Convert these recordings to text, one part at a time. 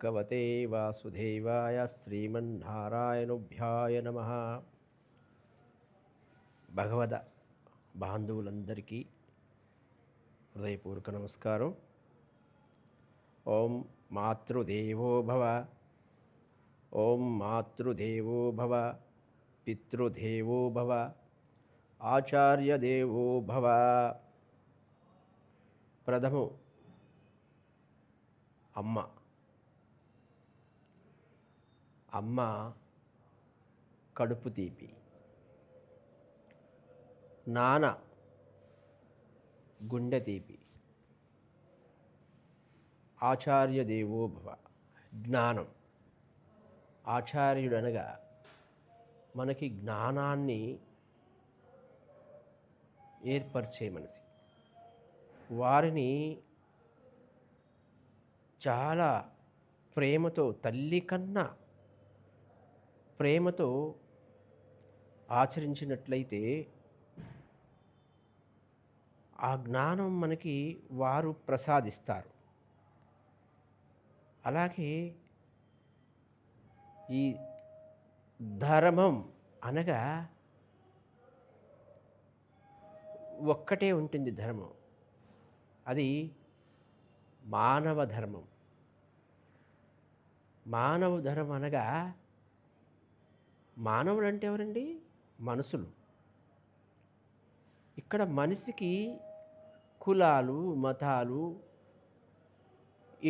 భగవతే వాసుదేవాయ శ్రీమన్నారాయణుభ్యాయ నమః. భగవద బాంధవులందరికీ హృదయపూర్వక నమస్కారం. ఓం మాతృదేవో భవ, ఓం మాతృదేవో భవ, పితృదేవో భవ, ఆచార్యదేవో భవ. ప్రథమం అమ్మ కడుపు తీపి, నాన్న గుండె తీపి, ఆచార్యదేవో భవ జ్ఞానం. ఆచార్యుడు అనగా మనకి జ్ఞానాన్ని ఏర్పరిచే మనిషి. వారిని చాలా ప్రేమతో, తల్లి కన్నా ప్రేమతో ఆచరించినట్లయితే ఆ జ్ఞానం మనకి వారు ప్రసాదిస్తారు. అలాగే ఈ ధర్మం అనగా ఒక్కటే ఉంటుంది. ధర్మం అది మానవ ధర్మం. మానవ ధర్మం అనగా మానవులు అంటే ఎవరండి? మనుషులు. ఇక్కడ మనిషికి కులాలు, మతాలు,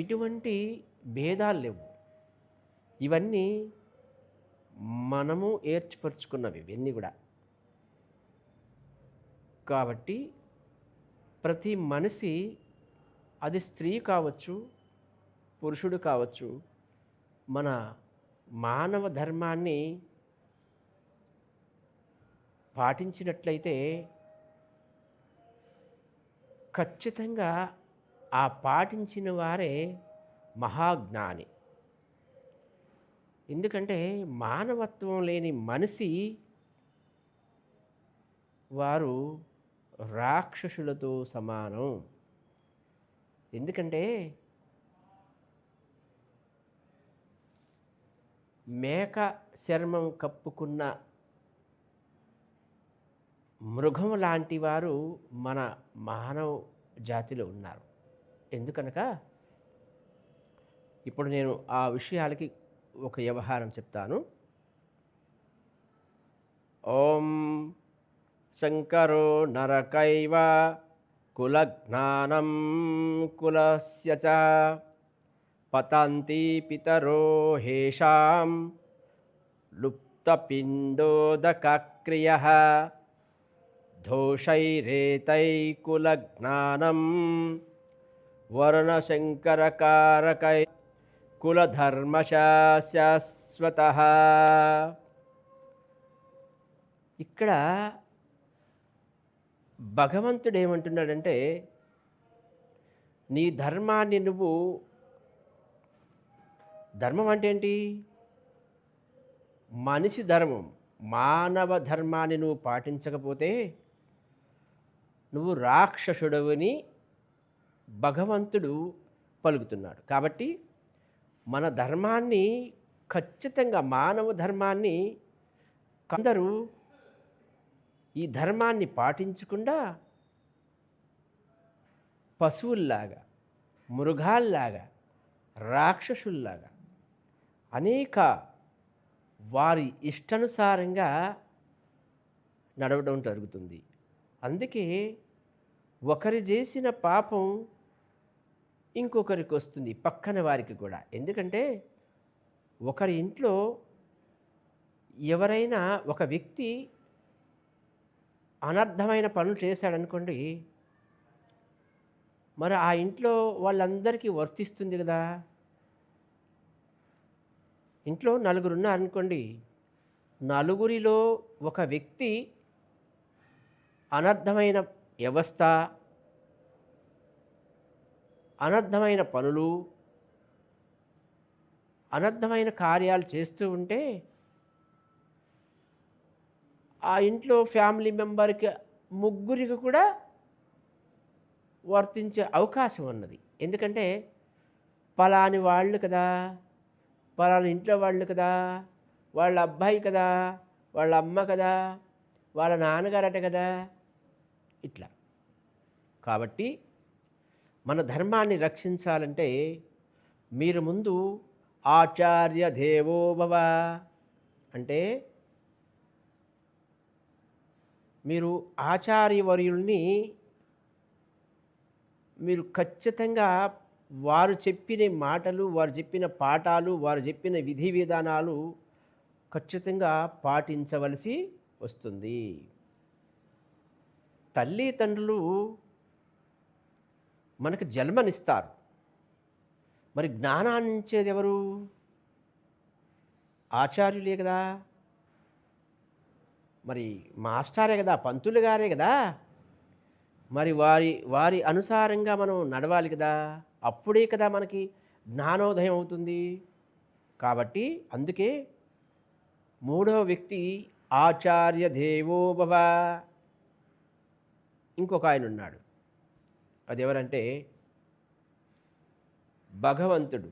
ఎటువంటి భేదాలు లేవు. ఇవన్నీ మనము ఏర్పరచుకున్నవి ఇవన్నీ కూడా. కాబట్టి ప్రతి మనిషి, అది స్త్రీ కావచ్చు, పురుషుడు కావచ్చు, మన మానవ ధర్మాన్ని పాటించినట్లయితే ఖచ్చితంగా ఆ పాటించిన వారే మహాజ్ఞాని. ఎందుకంటే మానవత్వం లేని మనిషి వారు రాక్షసులతో సమానం. ఎందుకంటే మేక చర్మం కప్పుకున్న మృగం లాంటి వారు మన మానవ జాతిలో ఉన్నారు. ఎందుకనగా ఇప్పుడు నేను ఆ విషయాలకి ఒక వ్యవహారం చెప్తాను. ఓం శంకరో నరకైవ కులజ్ఞానం కులస్య చ పతంతి పితరో హేషాం లుప్తపిండోదకక్రియః దోషైరేతై కులజ్ఞానం వర్ణశంకరకారకై కులధర్మశాశ్వతః. ఇక్కడ భగవంతుడు ఏమంటున్నాడంటే, నీ ధర్మాన్ని నువ్వు, ధర్మం అంటే ఏంటి? మనిషి ధర్మం, మానవ ధర్మాన్ని నువ్వు పాటించకపోతే నువ్వు రాక్షసుడవని భగవంతుడు పలుకుతున్నాడు. కాబట్టి మన ధర్మాన్ని ఖచ్చితంగా, మానవ ధర్మాన్ని, కొందరు ఈ ధర్మాన్ని పాటించకుండా పశువుల్లాగా, మృగాల్లాగా, రాక్షసుల్లాగా అనేక వారి ఇష్టానుసారంగా నడవడం జరుగుతుంది. అందుకే ఒకరి చేసిన పాపం ఇంకొకరికి వస్తుంది, పక్కన వారికి కూడా. ఎందుకంటే ఒకరి ఇంట్లో ఎవరైనా ఒక వ్యక్తి అనర్థమైన పనులు చేశాడనుకోండి, మరి ఆ ఇంట్లో వాళ్ళందరికీ వర్తిస్తుంది కదా. ఇంట్లో నలుగురు ఉన్నారనుకోండి, నలుగురిలో ఒక వ్యక్తి అనర్థమైన వ్యవస్థ, అనర్థమైన పనులు, అనర్థమైన కార్యాలు చేస్తూ ఉంటే ఆ ఇంట్లో ఫ్యామిలీ మెంబర్కి ముగ్గురికి కూడా వర్తించే అవకాశం ఉన్నది. ఎందుకంటే పలాని వాళ్ళు కదా, పలానా ఇంట్లో వాళ్ళు కదా, వాళ్ళ అబ్బాయి కదా, వాళ్ళ అమ్మ కదా, వాళ్ళ నాన్నగారట కదా, ఇట్లా. కాబట్టి మన ధర్మాన్ని రక్షించాలంటే మీరు ముందు ఆచార్య దేవో భవ అంటే మీరు ఆచార్యవర్యుల్ని మీరు ఖచ్చితంగా వారు చెప్పిన మాటలు, వారు చెప్పిన పాఠాలు, వారు చెప్పిన విధి విధానాలు ఖచ్చితంగా పాటించవలసి వస్తుంది. తల్లిదండ్రులు మనకు జన్మనిస్తారు. మరి జ్ఞానాన్ని ఇచ్చేది ఎవరు? ఆచార్యులే కదా, మరి మాస్టారే కదా, పంతులు గారే కదా. మరి వారి వారి అనుసారంగా మనం నడవాలి కదా, అప్పుడే కదా మనకి జ్ఞానోదయం అవుతుంది. కాబట్టి అందుకే మూడవ వ్యక్తి ఆచార్య దేవో భవ. ఇంకొక ఆయన ఉన్నాడు, అది ఎవరంటే భగవంతుడు.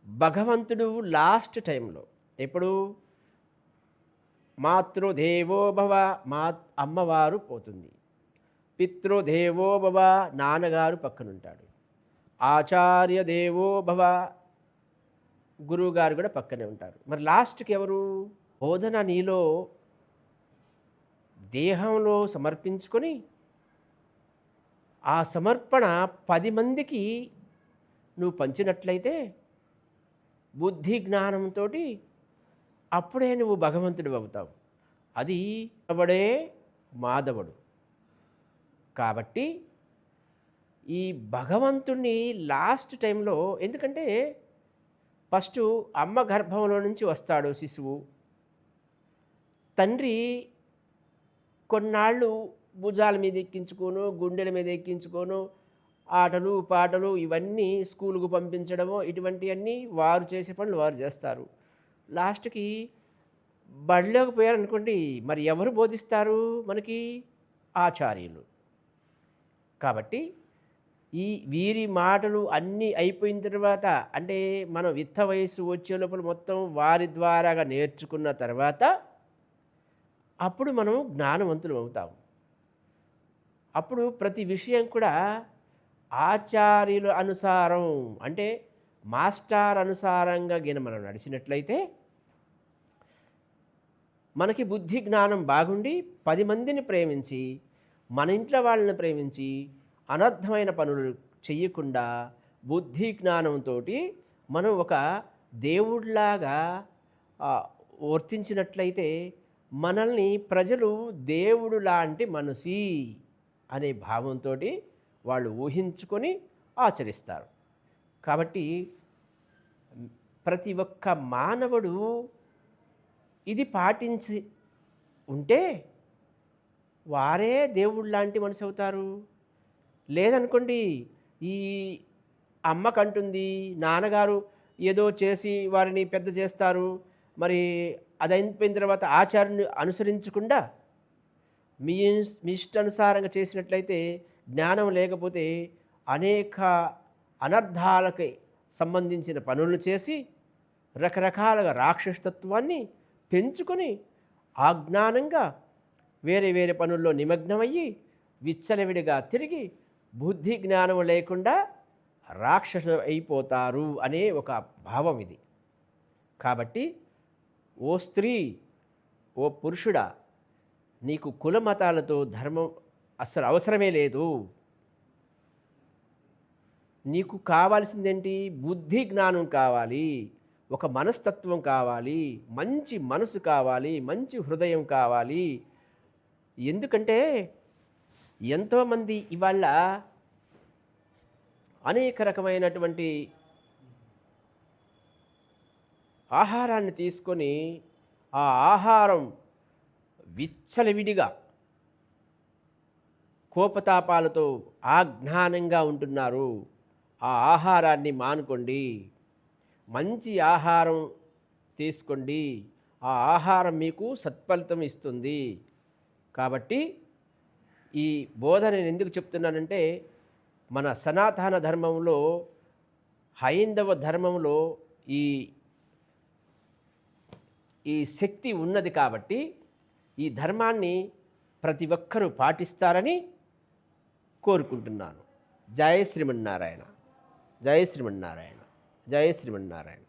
భగవంతుడు లాస్ట్ టైంలో ఎప్పుడు మాతృదేవో భవ, మా అమ్మవారు పోతుంది, పితృదేవో భవ, నాన్నగారు పక్కనుంటాడు, ఆచార్య దేవో భవ, గురువుగారు కూడా పక్కనే ఉంటారు. మరి లాస్ట్కి ఎవరు? బోధన నీలో దేహంలో సమర్పించుకొని ఆ సమర్పణ 10 మందికి నువ్వు పంచినట్లయితే బుద్ధి జ్ఞానంతో అప్పుడే నువ్వు భగవంతుడు అవుతావు. అది అవడే మాధవుడు. కాబట్టి ఈ భగవంతుణ్ణి లాస్ట్ టైంలో, ఎందుకంటే ఫస్ట్ అమ్మ గర్భంలో నుంచి వస్తాడు శిశువు. తండ్రి కొన్నాళ్ళు భుజాల మీద ఎక్కించుకోను, గుండెల మీద ఎక్కించుకోను, ఆటలు పాటలు ఇవన్నీ స్కూలుకు పంపించడము, ఇటువంటివన్నీ వారు చేసే పనులు వారు చేస్తారు. లాస్ట్కి బడిలోకి పోయారనుకోండి, మరి ఎవరు బోధిస్తారు మనకి? ఆచార్యులు. కాబట్టి ఈ వీరి మాటలు అన్నీ అయిపోయిన తర్వాత, అంటే మనం విత్త వయస్సు వచ్చే లోపల మొత్తం వారి ద్వారాగా నేర్చుకున్న తర్వాత అప్పుడు మనం జ్ఞానవంతులు అవుతాం. అప్పుడు ప్రతి విషయం కూడా ఆచార్యుల అనుసారం, అంటే మాస్టర్ అనుసారంగా గిన మనం నడిచినట్లయితే మనకి బుద్ధి జ్ఞానం బాగుండి 10 మందిని ప్రేమించి, మన ఇంట్లో వాళ్ళని ప్రేమించి, అనర్థమైన పనులు చెయ్యకుండా బుద్ధి జ్ఞానంతో మనం ఒక దేవుడిలాగా వర్తించినట్లయితే మనల్ని ప్రజలు దేవుడు లాంటి మనిషి అనే భావంతో వాళ్ళు ఊహించుకొని ఆచరిస్తారు. కాబట్టి ప్రతి ఒక్క మానవుడు ఇది పాటించి ఉంటే వారే దేవుడు లాంటి మనిషి అవుతారు. లేదనుకోండి, ఈ అమ్మకంటుంది, నాన్నగారు ఏదో చేసి వారిని పెద్ద చేస్తారు, మరి అది అయిపోయిన తర్వాత ఆచారాన్ని అనుసరించకుండా మీ ఇష్టానుసారంగా చేసినట్లయితే, జ్ఞానం లేకపోతే అనేక అనర్థాలకి సంబంధించిన పనులు చేసి రకరకాలుగా రాక్షసత్వాన్ని పెంచుకొని అజ్ఞానంగా వేరే వేరే పనుల్లో నిమగ్నమయ్యి విచ్చలవిడిగా తిరిగి బుద్ధి జ్ఞానం లేకుండా రాక్షసులు అయిపోతారు అనే ఒక భావం ఇది. కాబట్టి ఓ స్త్రీ, ఓ పురుషుడా, నీకు కుల మతాలతో ధర్మం అస్సలు అవసరమే లేదు. నీకు కావాల్సిందేంటి? బుద్ధి జ్ఞానం కావాలి, ఒక మనస్తత్వం కావాలి, మంచి మనసు కావాలి, మంచి హృదయం కావాలి. ఎందుకంటే ఎంతోమంది ఇవాళ అనేక రకమైనటువంటి ఆహారాన్ని తీసుకొని ఆ ఆహారం విచ్చలవిడిగా కోపతాపాలతో అజ్ఞానంగా ఉంటున్నారు. ఆ ఆహారాన్ని మానుకోండి, మంచి ఆహారం తీసుకోండి. ఆ ఆహారం మీకు సత్ఫలితం ఇస్తుంది. కాబట్టి ఈ బోధన నేను ఎందుకు చెప్తున్నానంటే, మన సనాతన ధర్మంలో హైందవ ధర్మంలో ఈ ఈ శక్తి ఉన్నది కాబట్టి ఈ ధర్మాన్ని ప్రతి ఒక్కరూ పాటిస్తారని కోరుకుంటున్నాను. జై శ్రీమన్నారాయణ, జై శ్రీమన్నారాయణ, జై శ్రీమన్నారాయణ.